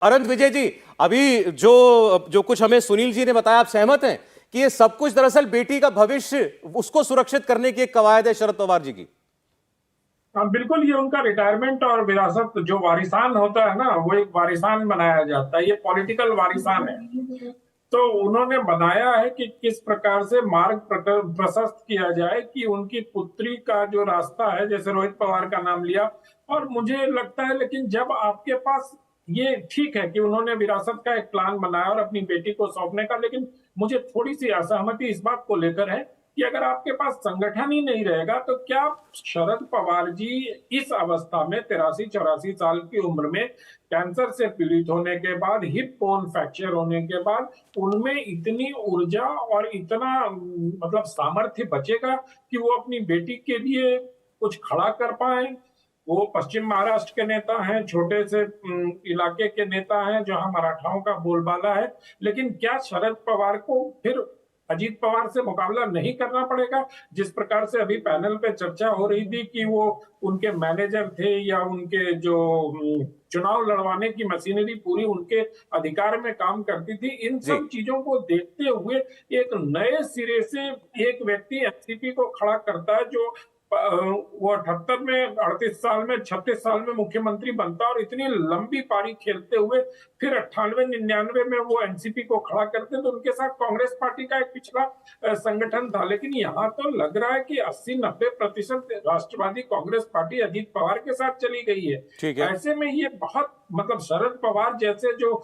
अनंत विजय जी, अभी जो जो कुछ हमें सुनील जी ने बताया, आप सहमत हैं कि ये सब कुछ दरअसल बेटी का भविष्य उसको सुरक्षित करने की एक कवायद है शरद पवार जी की? हाँ बिल्कुल, ये उनका रिटायरमेंट और विरासत जो वारिसान होता है ना, वो एक वारिसान बनाया जाता है, ये पॉलिटिकल वारिसान है। तो उन्होंने बनाया है कि किस प्रकार से मार्ग प्रशस्त किया जाए कि उनकी पुत्री का जो रास्ता है, जैसे रोहित पवार का नाम लिया। और मुझे लगता है, लेकिन जब आपके पास, ये ठीक है कि उन्होंने विरासत का एक प्लान बनाया और अपनी बेटी को सौंपने का, लेकिन मुझे थोड़ी सी असहमति इस बात को लेकर है कि अगर आपके पास संगठन ही नहीं रहेगा तो क्या शरद पवार जी इस अवस्था में 83-84 साल की उम्र में कैंसर से पीड़ित होने के बाद, हिप बोन फ्रैक्चर होने के बाद, उनमें इतनी ऊर्जा और इतना मतलब सामर्थ्य बचेगा कि वो अपनी बेटी के लिए कुछ खड़ा कर पाए? वो पश्चिम महाराष्ट्र के नेता हैं, छोटे से इलाके के नेता हैं जहां मराठाओं का बोलबाला है। लेकिन क्या शरद पवार को फिर अजीत पवार से मुकाबला नहीं करना पड़ेगा? जिस प्रकार से अभी पैनल पे चर्चा हो रही थी कि वो उनके मैनेजर थे या उनके जो चुनाव लड़वाने की मशीनरी पूरी उनके अधिकार में काम करती थी, इन जी। सब चीजों को देखते हुए एक नए सिरे से एक व्यक्ति एनसीपी को खड़ा करता है जो वो 78 में, 38 साल में, 36 साल में मुख्यमंत्री बनता और इतनी लंबी पारी खेलते हुए फिर 98-99 में वो एनसीपी को खड़ा करते, तो उनके साथ कांग्रेस पार्टी का एक पिछला संगठन था। लेकिन यहाँ तो लग रहा है कि 80-90% राष्ट्रवादी कांग्रेस पार्टी अजीत पवार के साथ चली गई है। ठीक है। ऐसे में ये बहुत मतलब शरद पवार जैसे जो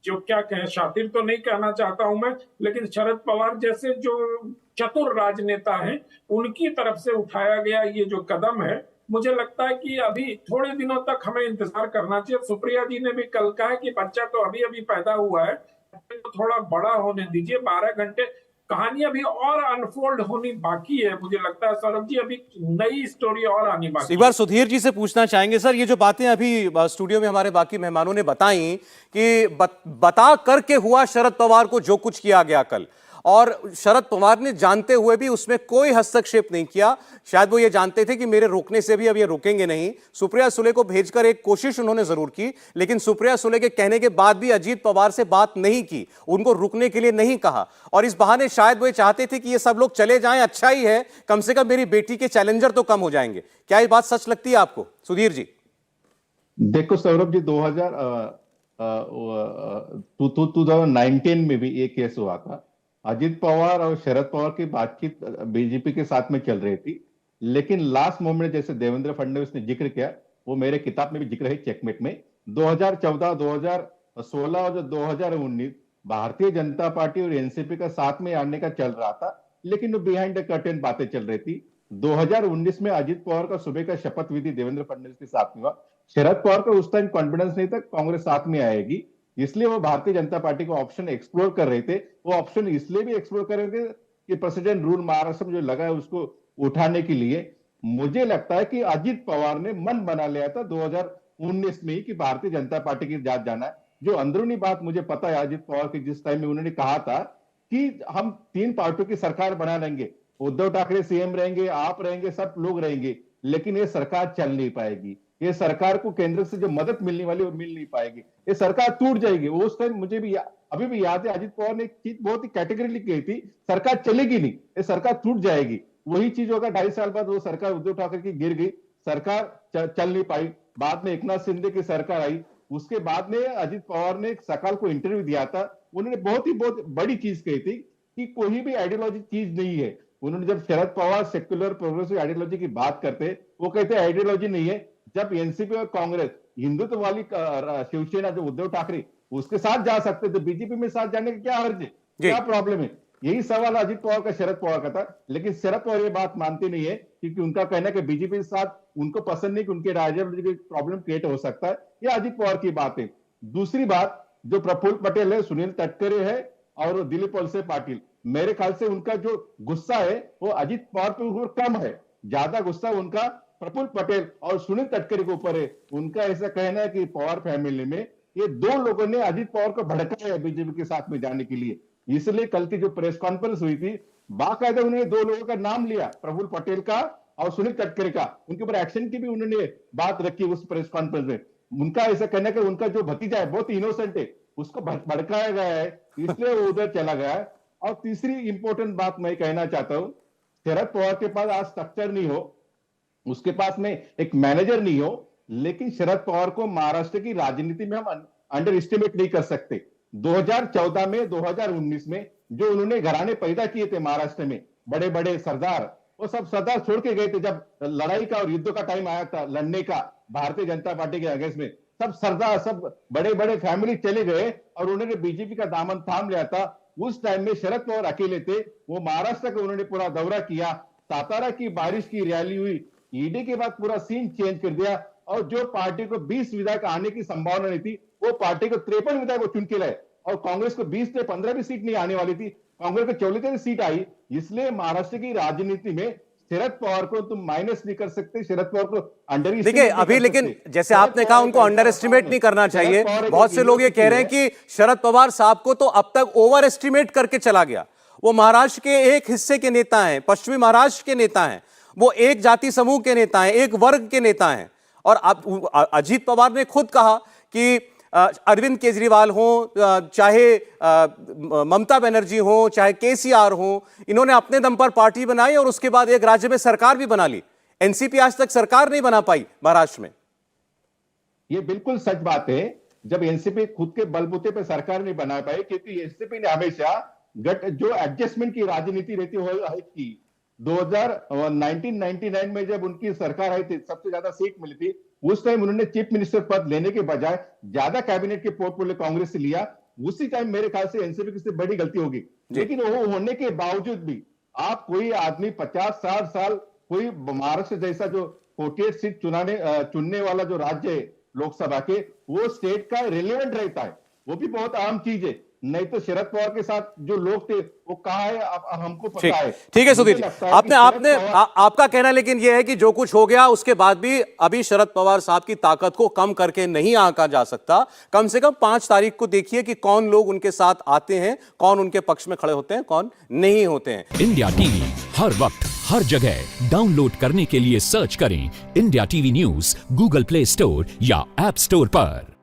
जो क्या कहें, शातिर तो नहीं कहना चाहता हूं मैं, लेकिन शरद पवार जैसे जो चतुर राजनेता हैं, उनकी तरफ से उठाया गया ये जो कदम है, मुझे लगता है कि अभी थोड़े दिनों तक हमें इंतजार करना चाहिए। सुप्रिया जी ने भी कल कहा कि बच्चा तो अभी अभी पैदा हुआ है, तो थोड़ा बड़ा होने दीजिए। 12 घंटे कहानी अभी और अनफोल्ड होनी बाकी है। मुझे लगता है सौरभ जी, अभी नई स्टोरी और आनी एक बाकी बार है। सुधीर जी से पूछना चाहेंगे सर, ये जो बातें अभी स्टूडियो में हमारे बाकी मेहमानों ने बताई कि बता करके हुआ शरद पवार को जो कुछ किया गया कल, और शरद पवार ने जानते हुए भी उसमें कोई हस्तक्षेप नहीं किया। शायद वो ये जानते थे कि मेरे रोकने से भी अब ये रुकेंगे नहीं। सुप्रिया सुले को भेजकर एक कोशिश उन्होंने जरूर की, लेकिन सुप्रिया सुले के कहने के बाद भी अजीत पवार से बात नहीं की, उनको रुकने के लिए नहीं कहा, और इस बहाने शायद वो ये चाहते थे कि ये सब लोग चले जाएं, अच्छा ही है, कम से कम मेरी बेटी के चैलेंजर तो कम हो जाएंगे। क्या ये बात सच लगती है आपको सुधीर जी? देखो सौरभ जी, 2019 में भी एक केस हुआ था। अजित पवार और शरद पवार की बातचीत बीजेपी के साथ में चल रही थी, लेकिन लास्ट मोमेंट जैसे देवेंद्र फडणवीस ने जिक्र किया, वो मेरे किताब में भी जिक्र है चेकमेट में, 2014, 2016 और 2019 भारतीय जनता पार्टी और एनसीपी का साथ में आने का चल रहा था, लेकिन वो बिहाइंड द कर्टेन बातें चल रही थी। 2019 में अजित पवार का सुबह का शपथ विधि देवेंद्र फडणवीस के साथ में हुआ। शरद पवार को उस टाइम कॉन्फिडेंस नहीं था कांग्रेस साथ में आएगी, इसलिए वो भारतीय जनता पार्टी को ऑप्शन एक्सप्लोर कर रहे थे। वो ऑप्शन इसलिए भी एक्सप्लोर कर रहे थे कि प्रेसिडेंट रूल महाराष्ट्र में जो लगा है उसको उठाने के लिए। मुझे लगता है कि अजित पवार ने मन बना लिया था 2019 में ही कि भारतीय जनता पार्टी की जात जाना है। जो अंदरूनी बात मुझे पता है अजित पवार की, जिस टाइम में उन्होंने कहा था कि हम 3 पार्टियों की सरकार बना लेंगे, उद्धव ठाकरे सीएम रहेंगे, आप रहेंगे, सब लोग रहेंगे, लेकिन ये सरकार चल नहीं पाएगी, ये सरकार को केंद्र से जो मदद मिलने वाली वो मिल नहीं पाएगी, ये सरकार टूट जाएगी। वो उस टाइम मुझे भी अभी भी याद है, अजित पवार ने एक चीज बहुत ही कैटेगरिकली कही थी, सरकार चलेगी नहीं, ये सरकार टूट जाएगी। वही चीज होगा 2.5 साल बाद, वो सरकार उद्धव ठाकरे की गिर गई, सरकार चल नहीं पाई। बाद में एकनाथ शिंदे की सरकार आई, उसके बाद में अजित पवार ने सकाल को इंटरव्यू दिया था, उन्होंने बहुत बड़ी चीज कही थी कि कोई भी आइडियोलॉजी चीज नहीं है। उन्होंने जब Sharad Pawar secular progressive ideology की बात करते, वो कहते आइडियोलॉजी नहीं है। जब एनसीपी और कांग्रेस हिंदुत्व वाली शिवसेना जो उद्धव ठाकरे उसके साथ जा सकते, तो बीजेपी में साथ जाने का क्या हर्ज है, जी। क्या प्रॉब्लम है? यही सवाल अजित पवार का शरद पवार का था, लेकिन शरद पवार ये बात मानते नहीं है, क्योंकि उनका कहना है कि बीजेपी के साथ उनको पसंद नहीं कि उनके आइडियोलॉजी की प्रॉब्लम क्रिएट हो सकता है। ये अजित पवार की बात है। दूसरी बात, जो प्रफुल्ल पटेल है, सुनील तटकरे है और दिलीप वलसे पाटिल, मेरे ख्याल से उनका जो गुस्सा है वो अजित पवार पर कम है, ज्यादा गुस्सा उनका प्रफुल्ल पटेल और सुनील तटकरे के ऊपर है। उनका ऐसा कहना है कि पवार फैमिली में ये 2 लोगों ने अजित पवार को भड़काया है बीजेपी के साथ में जाने के लिए। इसलिए कल की जो प्रेस कॉन्फ्रेंस हुई थी, बाकायदा उन्होंने 2 लोगों का नाम लिया, प्रफुल्ल पटेल का और सुनील तटकरे का, उनके ऊपर एक्शन की भी उन्होंने बात रखी उस प्रेस कॉन्फ्रेंस में। उनका ऐसा कहना कि उनका जो भतीजा है बहुत इनोसेंट है, उसको भड़काया गया है, इसलिए वो उधर चला गया है। और तीसरी इंपॉर्टेंट बात मैं कहना चाहता हूं, शरद पवार के पास आज स्ट्रक्चर नहीं हो, उसके पास में एक मैनेजर नहीं हो, लेकिन शरद पवार को महाराष्ट्र की राजनीति में हम अंडर एस्टिमेट नहीं कर सकते। 2014 में 2019 में जो उन्होंने घराने पैदा किए थे महाराष्ट्र में, बड़े बड़े सरदार, वो सब सरदार छोड़ के गए थे जब लड़ाई का और युद्ध का टाइम आया था लड़ने का भारतीय जनता पार्टी के अगेंस्ट में। सब सरदार, सब बड़े बड़े फैमिली चले गए और उन्होंने बीजेपी का दामन थाम लिया था। उस टाइम में शरद पवार अकेले थे, वो महाराष्ट्र का उन्होंने पूरा दौरा किया, सातारा की बारिश की रैली हुई, ईडी के बाद पूरा सीन चेंज कर दिया। और जो पार्टी को 20 विधायक आने की संभावना नहीं थी, वो पार्टी को 53 विधायक चुन के लाए। और कांग्रेस को 20 से 15 भी सीट नहीं आने वाली थी, कांग्रेस को 44 सीट आई। इसलिए महाराष्ट्र की राजनीति में शरद पवार को तुम माइनस नहीं कर सकते, शरद पवार को अंडर एस्टिमेट देखिए अभी, लेकिन जैसे आपने कहा उनको अंडर एस्टिमेट नहीं करना चाहिए। बहुत से लोग ये कह रहे हैं कि शरद पवार साहब को तो अब तक ओवर एस्टिमेट करके चला गया। वो महाराष्ट्र के एक हिस्से के नेता हैं, पश्चिमी महाराष्ट्र के नेता हैं, वो एक जाति समूह के नेता हैं, एक वर्ग के नेता हैं। और अब अजीत पवार ने खुद कहा कि अरविंद केजरीवाल हो, चाहे ममता बनर्जी हो, चाहे केसीआर हो, इन्होंने अपने दम पर पार्टी बनाई और उसके बाद एक राज्य में सरकार भी बना ली। एनसीपी आज तक सरकार नहीं बना पाई महाराष्ट्र में। ये बिल्कुल सच बात है। जब एनसीपी खुद के बलबूते पे सरकार नहीं बना पाई, क्योंकि एनसीपी ने हमेशा जो एडजस्टमेंट की राजनीति रहती है की 1999 में जब उनकी सरकार आई थी, सबसे ज्यादा सीट मिली थी, उस टाइम उन्होंने चीफ मिनिस्टर पद लेने के बजाय ज्यादा कैबिनेट के पोर्टफोलियो कांग्रेस से लिया। उसी टाइम मेरे ख्याल से एनसीपी की बड़ी गलती होगी। लेकिन वो होने के बावजूद भी आप कोई आदमी 50-60 साल कोई महाराष्ट्र जैसा जो 48 सीट चुनने वाला जो राज्य है लोकसभा के, वो स्टेट का रिलेवेंट रहता है, वो भी बहुत अहम चीज है। नहीं तो शरद पवार के साथ जो लोग थे वो कहाँ है, अब हमको पता है। ठीक है सुधीर जी, आपका कहना लेकिन यह है कि जो कुछ हो गया उसके बाद भी अभी शरद पवार साहब की ताकत को कम करके नहीं आंका जा सकता। कम से कम 5 तारीख को देखिए कि कौन लोग उनके साथ आते हैं, कौन उनके पक्ष में खड़े होते हैं, कौन नहीं होते हैं। इंडिया टीवी हर वक्त हर जगह डाउनलोड करने के लिए सर्च करें India TV news Google play store या ऐप स्टोर पर।